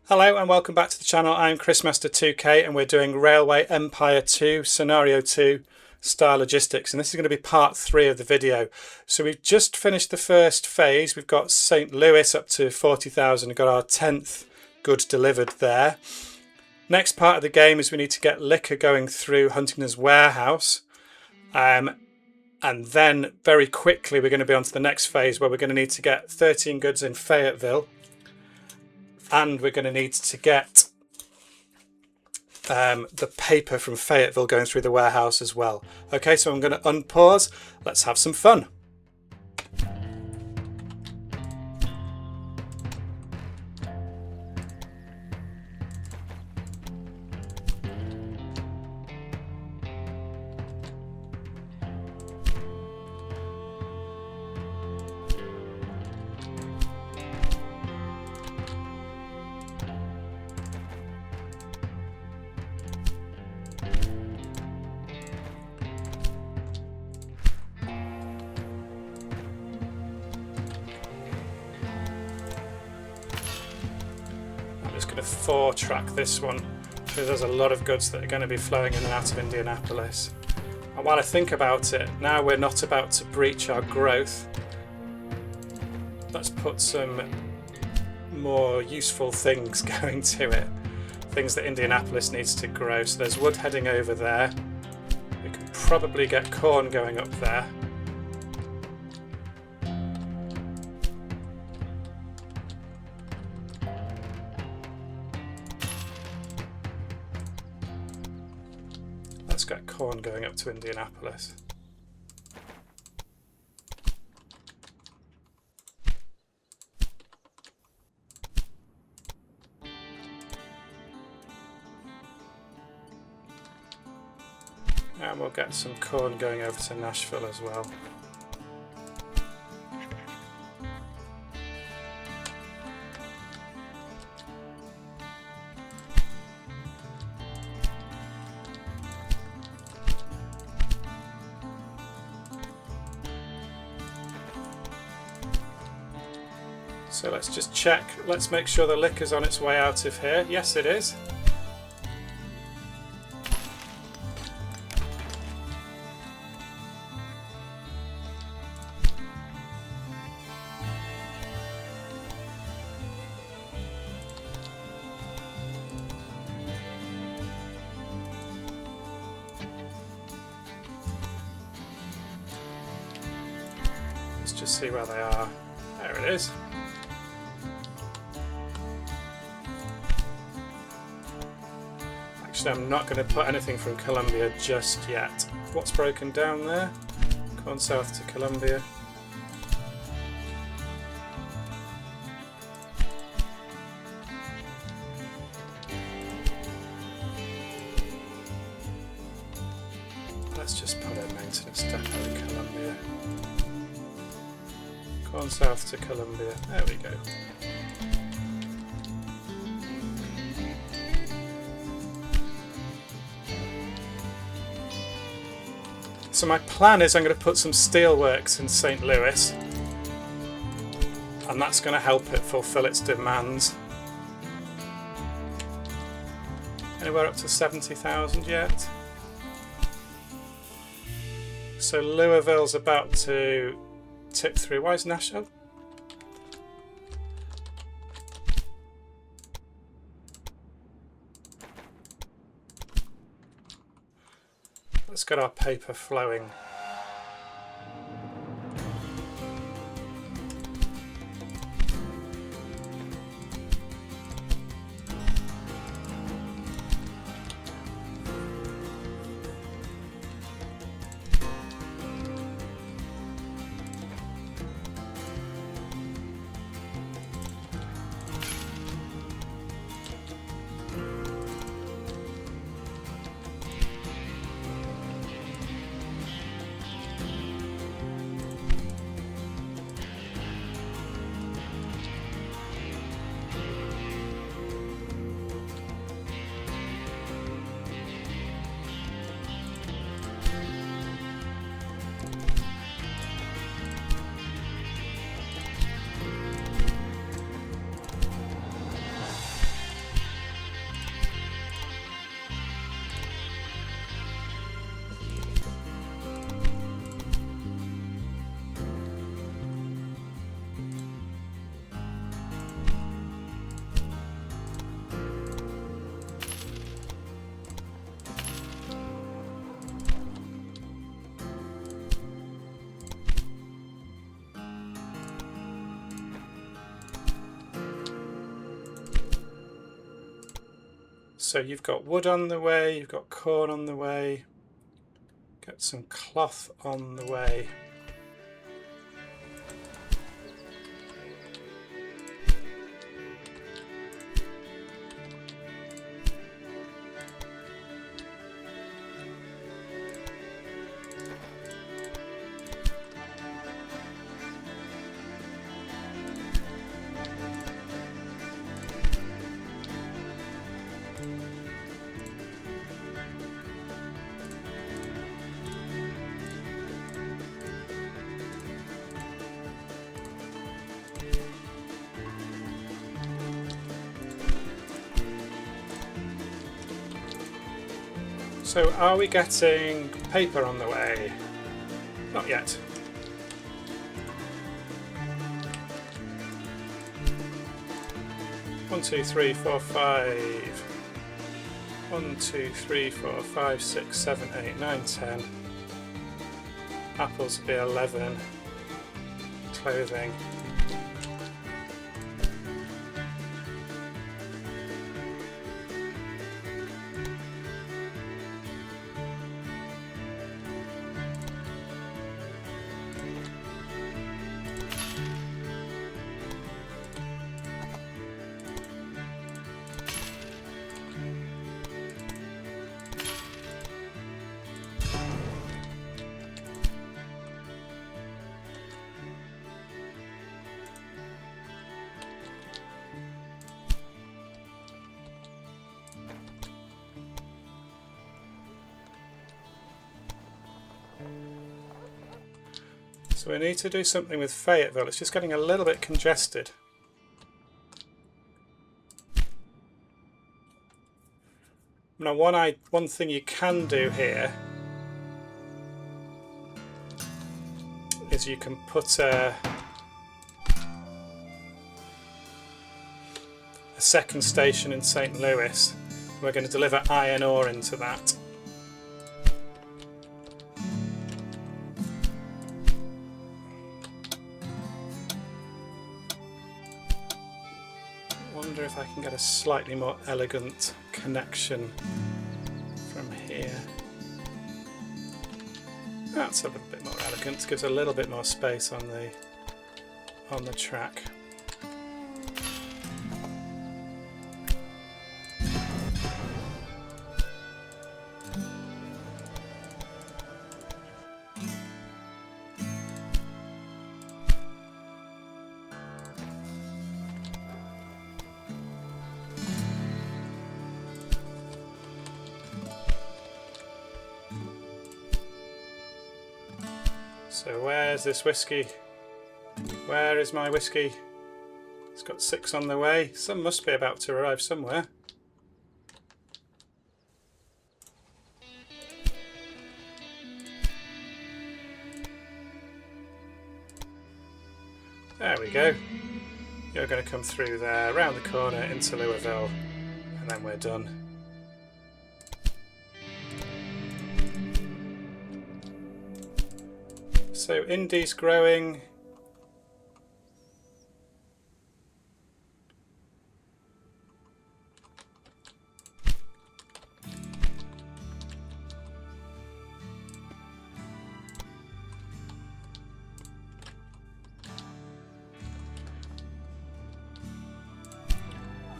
Hello and welcome back to the channel. I'm ChrisMaster2K and we're doing Railway Empire 2 Scenario 2 Star Logistics, and this is going to be part 3 of the video. So we've just finished the first phase. We've got St. Louis up to 40,000. We've got our 10th goods delivered there. Next part of the game is we need to get liquor going through Huntington's warehouse, and then very quickly we're going to be on to the next phase where we're going to need to get 13 goods in Fayetteville. And we're going to need to get the paper from Fayetteville going through the warehouse as well. Okay, so I'm going to unpause. Let's have some fun. Going to 4-track this one because there's a lot of goods that are going to be flowing in and out of Indianapolis. And while I think about it, now we're not about to breach our growth. Let's put some more useful things going to it. Things that Indianapolis needs to grow. So there's wood heading over there. We can probably get corn going up there. Let's get corn going up to Indianapolis. And we'll get some corn going over to Nashville as well. So let's just check, let's make sure the liquor's on its way out of here. Yes, it is. Let's just see where they are. There it is. Actually, I'm not going to put anything from Columbia just yet. What's broken down there? Corn south to Columbia. Let's just put a maintenance depot in Columbia. Corn south to Columbia. There we go. So my plan is I'm going to put some steelworks in St. Louis, and that's going to help it fulfill its demands. Anywhere up to 70,000 yet? So Louisville's about to tip through. Why is Nashville? Let's get our paper flowing. So you've got wood on the way, you've got corn on the way, got some cloth on the way. So are we getting paper on the way? Not yet. One, two, three, four, five. 1, 2, 3, 4, 5, 6, 7, 8, 9, 10. Apples will be 11. Clothing. So we need to do something with Fayetteville. It's just getting a little bit congested. Now one thing you can do here is you can put a second station in St. Louis. We're going to deliver iron ore into that. I wonder if I can get a slightly more elegant connection from here. That's a little bit more elegant, gives a little bit more space on the track. So where's this whiskey? Where is my whiskey? It's got 6 on the way. Some must be about to arrive somewhere. There we go. You're going to come through there, round the corner into Louisville, and then we're done. So Indy's growing.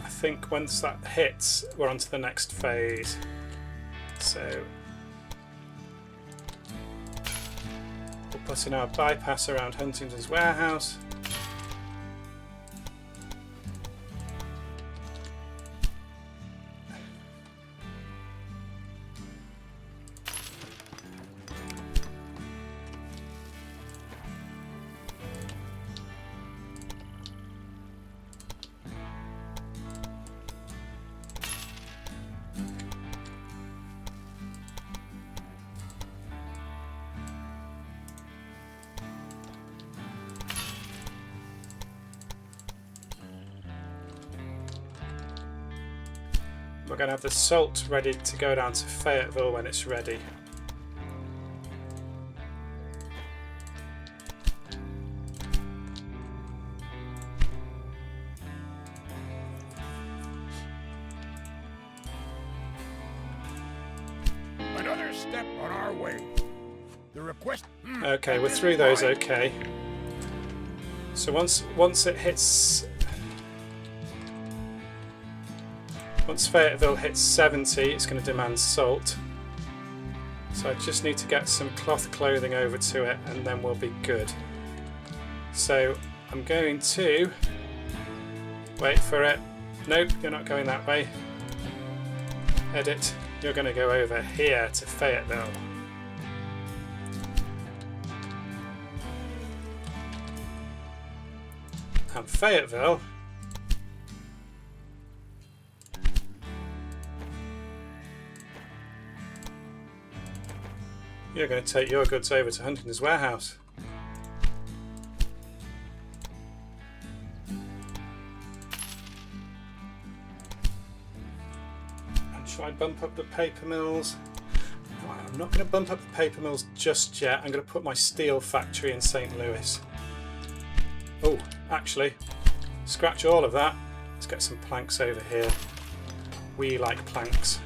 I think once that hits, we're on to the next phase. So we'll put in our bypass around Huntington's warehouse. We're going to have the salt ready to go down to Fayetteville when it's ready. step on our way. The request... Okay, we're through those okay. So once it hits... Once Fayetteville hits 70, it's going to demand salt. So I just need to get some cloth clothing over to it and then we'll be good. So I'm going to wait for it. Nope, you're not going that way. Edit, you're going to go over here to Fayetteville. And Fayetteville you're going to take your goods over to Huntington's warehouse. And shall I bump up the paper mills? No, I'm not going to bump up the paper mills just yet. I'm going to put my steel factory in St. Louis. Oh, actually, scratch all of that. Let's get some planks over here. We like planks.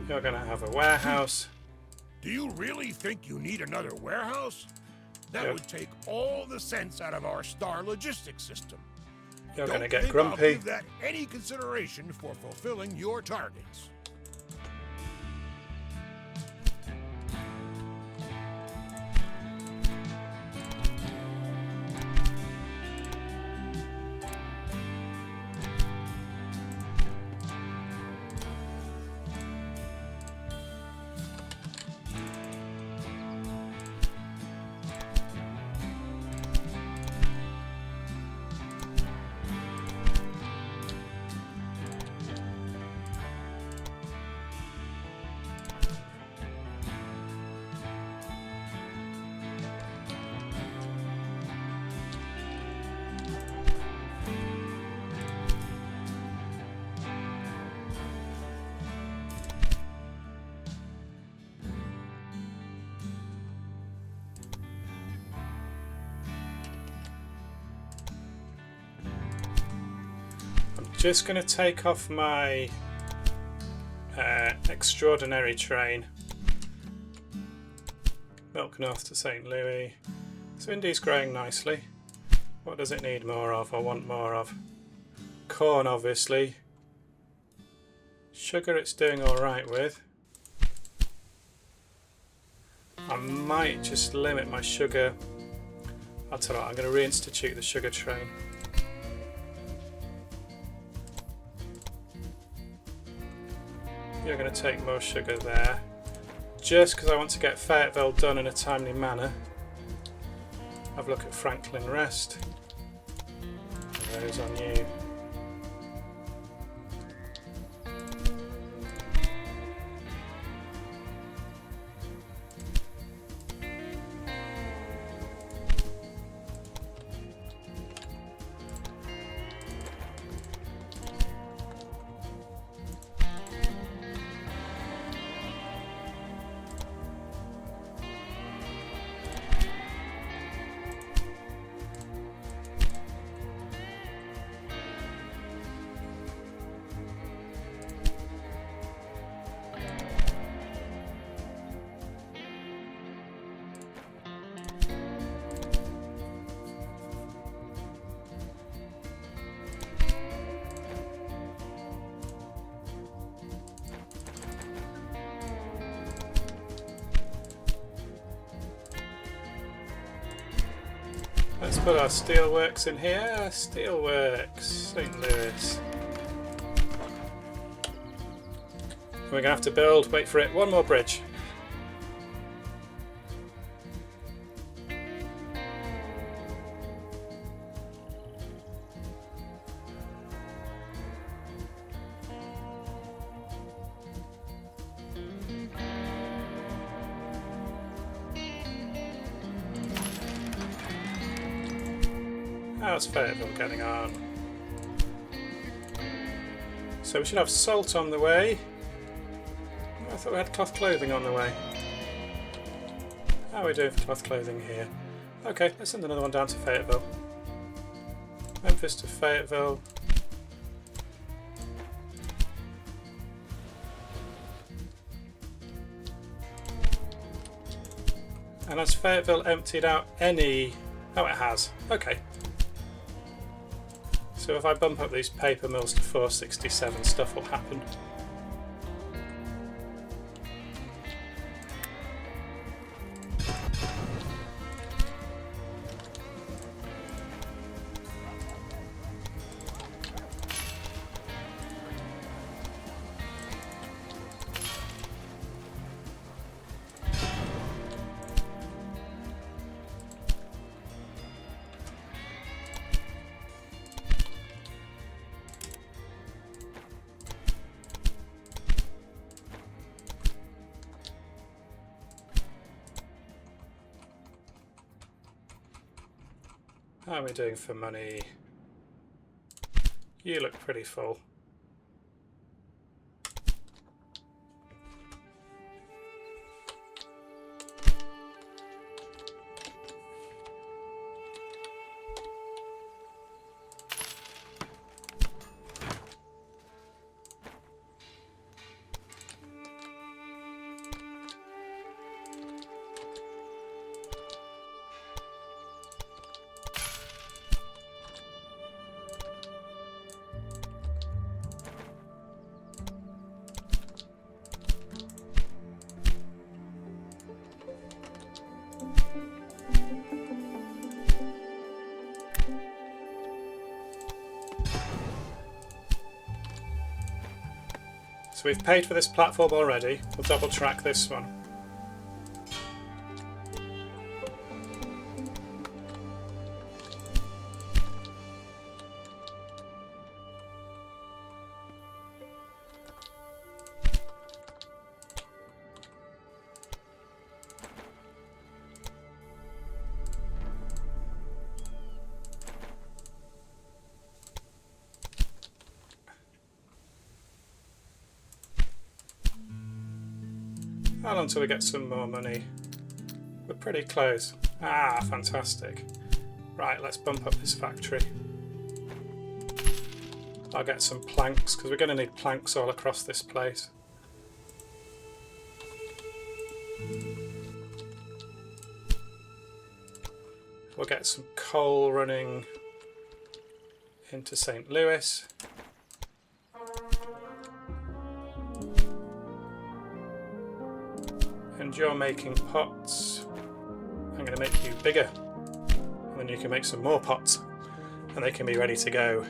You're going to have a warehouse. Do you really think you need another warehouse? That would take all the sense out of our star logistics system. You're going to get I'll grumpy. give that any consideration for fulfilling your targets. Just going to take off my extraordinary train. Milk North to St. Louis. So Indy's growing nicely. What does it need more of or want more of? Corn, obviously. Sugar it's doing alright with. I might just limit my sugar. I'll tell you what, I'm going to reinstitute the sugar train. You're going to take more sugar there, just because I want to get Fayetteville done in a timely manner. Have a look at Franklin Rest. And those on you. Let's put our steelworks in here. Steelworks, St. Louis. We're going to have to build, wait for it, one more bridge. How's Fayetteville getting on? So we should have salt on the way. I thought we had cloth clothing on the way. How are we doing for cloth clothing here? Okay, let's send another one down to Fayetteville. Memphis to Fayetteville. And has Fayetteville emptied out any... Oh, it has. Okay. So if I bump up these paper mills to 467, stuff will happen. How are we doing for money? You look pretty full. So we've paid for this platform already. We'll double track this one. How long till we get some more money? We're pretty close. Ah, fantastic. Right, let's bump up this factory. I'll get some planks, because we're going to need planks all across this place. We'll get some coal running into St. Louis. And you're making pots. I'm going to make you bigger. And then you can make some more pots. And they can be ready to go.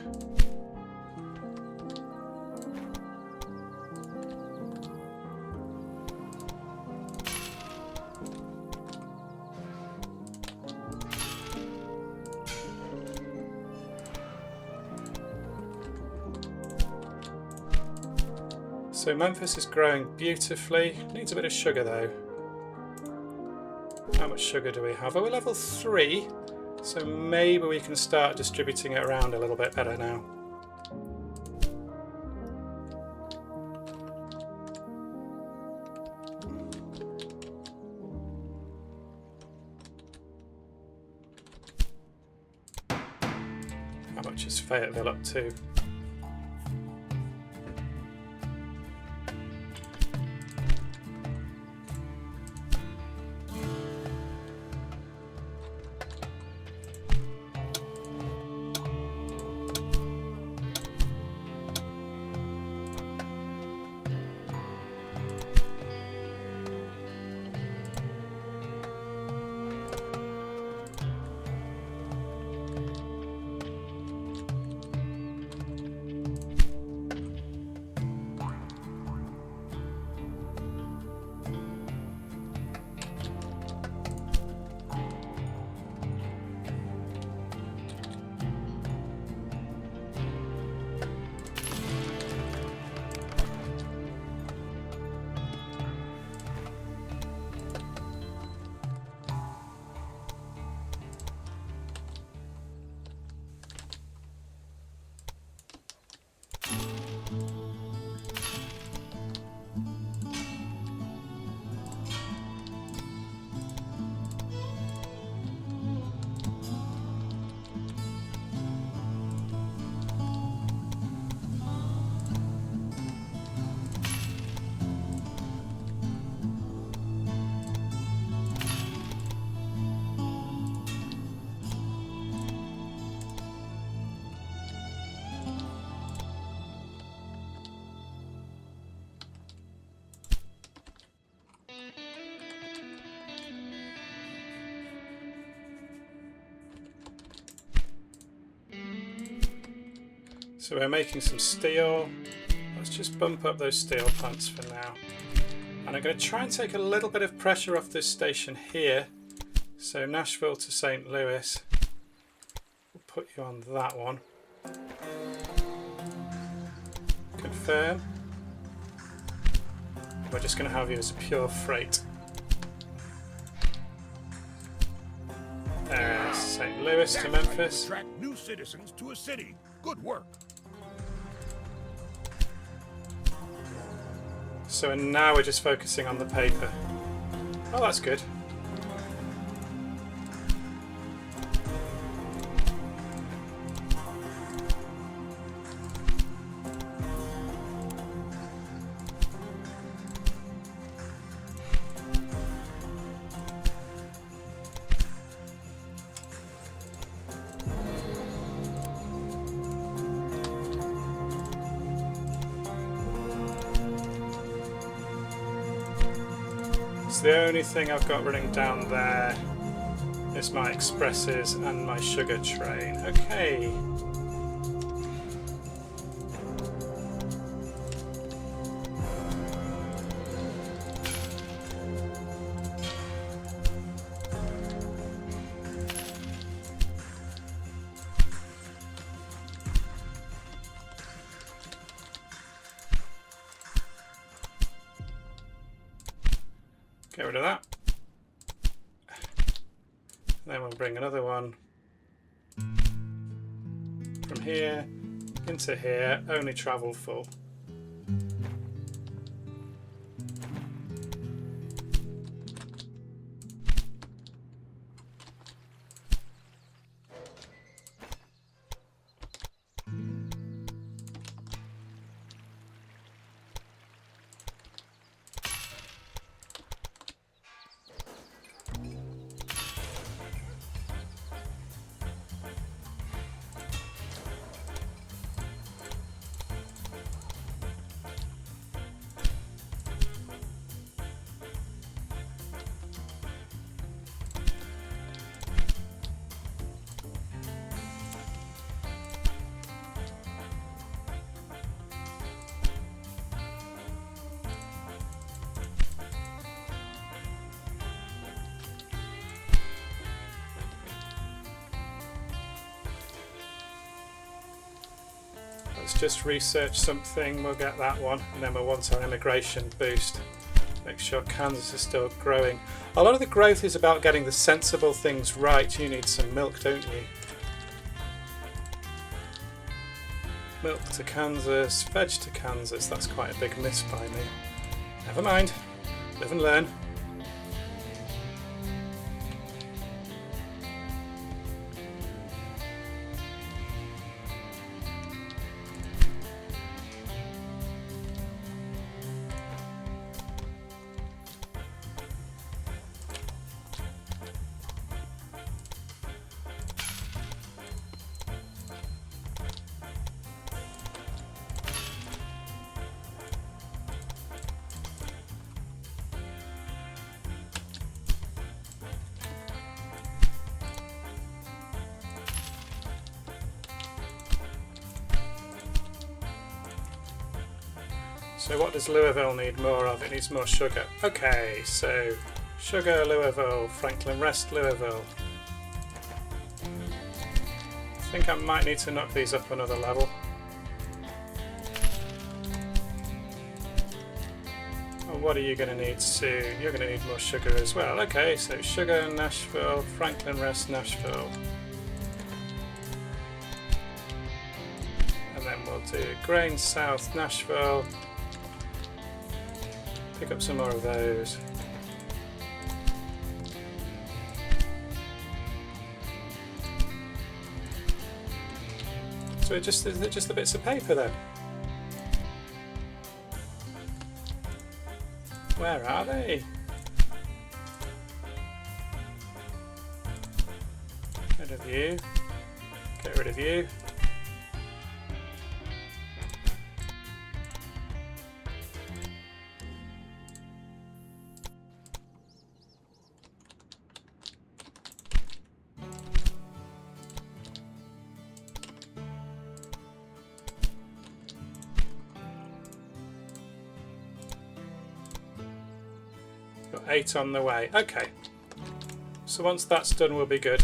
So Memphis is growing beautifully. Needs a bit of sugar though. How much sugar do we have? Oh, we're level 3, so maybe we can start distributing it around a little bit better now. How much is Fayetteville up to? So we're making some steel. Let's just bump up those steel plants for now. And I'm going to try and take a little bit of pressure off this station here. So Nashville to St. Louis. We'll put you on that one. Confirm. We're just going to have you as a pure freight. There's St. Louis to Memphis. Attract new citizens to a city. Good work. So now we're just focusing on the paper. Oh, that's good. The only thing I've got running down there is my expresses and my sugar train. Okay. Get rid of that. Then we'll bring another one from here into here, only travel full. Let's just research something, we'll get that one, and then we'll want our immigration boost. Make sure Kansas is still growing. A lot of the growth is about getting the sensible things right. You need some milk, don't you? Milk to Kansas, veg to Kansas. That's quite a big miss by me. Never mind, live and learn. So what does Louisville need more of? It needs more sugar. Okay, so sugar, Louisville, Franklin Rest, Louisville. I think I might need to knock these up another level. Oh, what are you going to need soon? You're going to need more sugar as well. Okay, so sugar, Nashville, Franklin Rest, Nashville. And then we'll do grain south, Nashville. Pick up some more of those. So is it just the bits of paper then? Where are they? Get rid of you. Get rid of you. Got 8 on the way. Okay. So once that's done, we'll be good.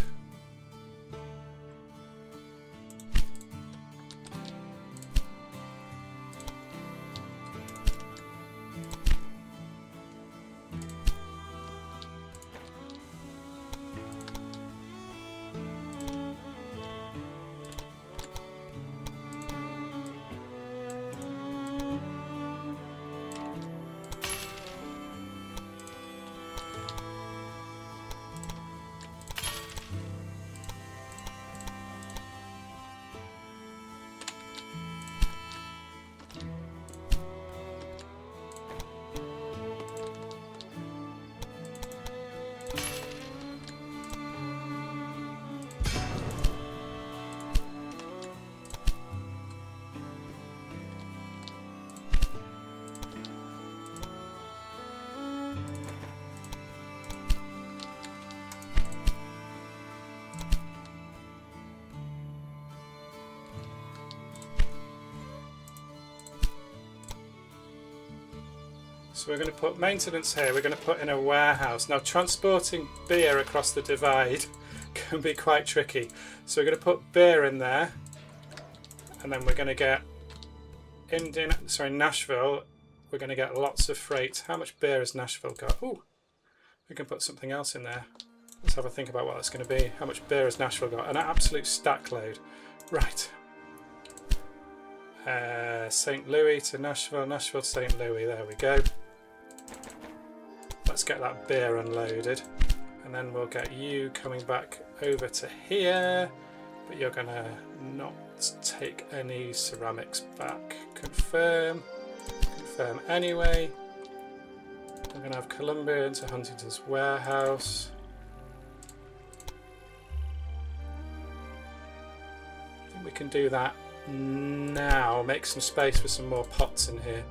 So we're going to put maintenance here, we're going to put in a warehouse. Now transporting beer across the divide can be quite tricky. So we're going to put beer in there, and then we're going to get Nashville, we're going to get lots of freight. How much beer has Nashville got? Ooh, we can put something else in there. Let's have a think about what that's going to be. How much beer has Nashville got? An absolute stack load. Right. St. Louis to Nashville, Nashville to St. Louis, there we go. Let's get that beer unloaded, and then we'll get you coming back over to here, but you're gonna not take any ceramics back. Confirm anyway. We're gonna have Columbia into Huntington's warehouse. I think we can do that now. Make some space for some more pots in here.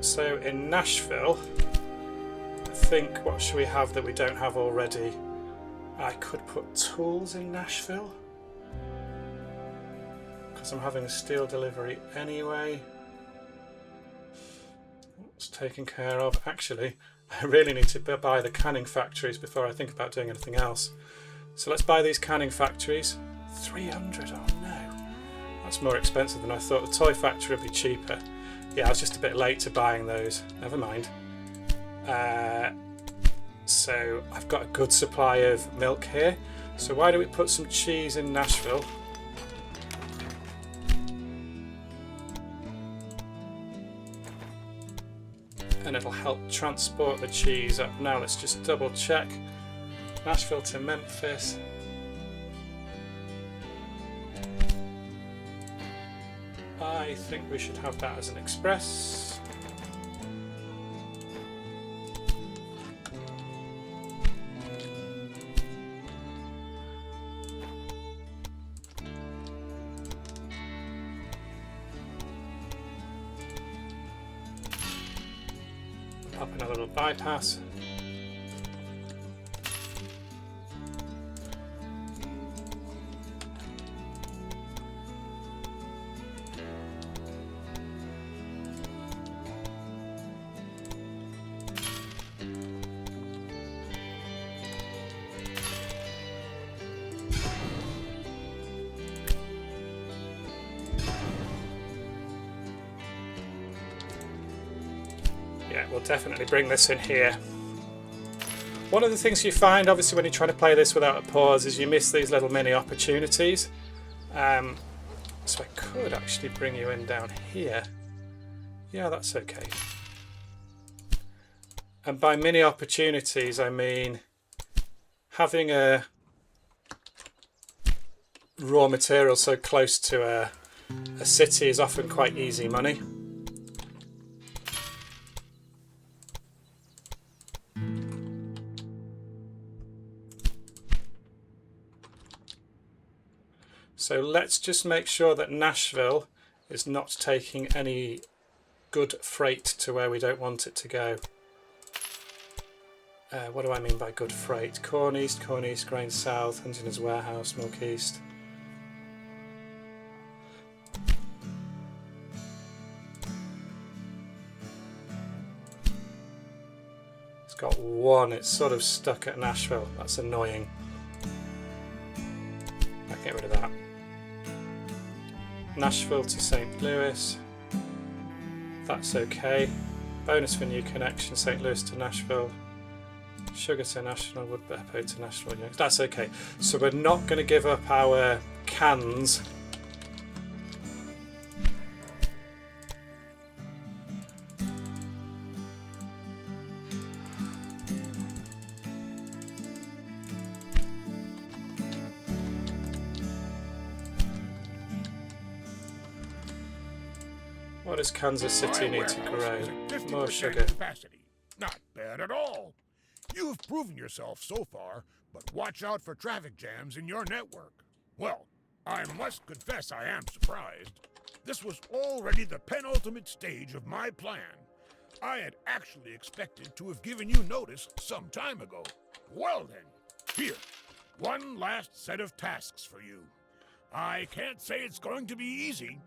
So in Nashville, I think, what should we have that we don't have already? I could put tools in Nashville, because I'm having a steel delivery anyway. It's taken care of. Actually, I really need to buy the canning factories before I think about doing anything else. So let's buy these canning factories. 300, oh no. That's more expensive than I thought. The toy factory would be cheaper. Yeah, I was just a bit late to buying those. Never mind. So I've got a good supply of milk here. So why don't we put some cheese in Nashville? And it'll help transport the cheese up. Now let's just double check. Nashville to Memphis. I think we should have that as an express. Pop in a little bypass. Yeah, we'll definitely bring this in here. One of the things you find, obviously, when you try to play this without a pause, is you miss these little mini opportunities. So I could actually bring you in down here. Yeah, that's okay. And by mini opportunities, I mean having a raw material so close to a city is often quite easy money. So let's just make sure that Nashville is not taking any good freight to where we don't want it to go. What do I mean by good freight? Corn East, Grain South, Huntington's Warehouse, Milk East. got one. It's sort of stuck at Nashville. That's annoying. I'll get rid of that. Nashville to St. Louis. That's okay. Bonus for new connection. St. Louis to Nashville. Sugar to Nashville. Wood Depot to Nashville. That's okay. So we're not going to give up our cans. What does Kansas City need to grow? More sugar. Capacity. Not bad at all. You've proven yourself so far, but watch out for traffic jams in your network. Well, I must confess I am surprised. This was already the penultimate stage of my plan. I had actually expected to have given you notice some time ago. Well then, here, one last set of tasks for you. I can't say it's going to be easy.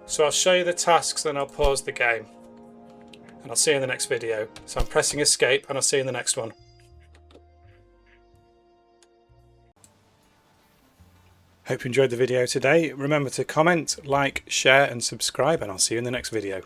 So I'll show you the tasks, then I'll pause the game. And I'll see you in the next video. So I'm pressing escape and I'll see you in the next one. Hope you enjoyed the video today. Remember to comment, like, share and subscribe, and I'll see you in the next video.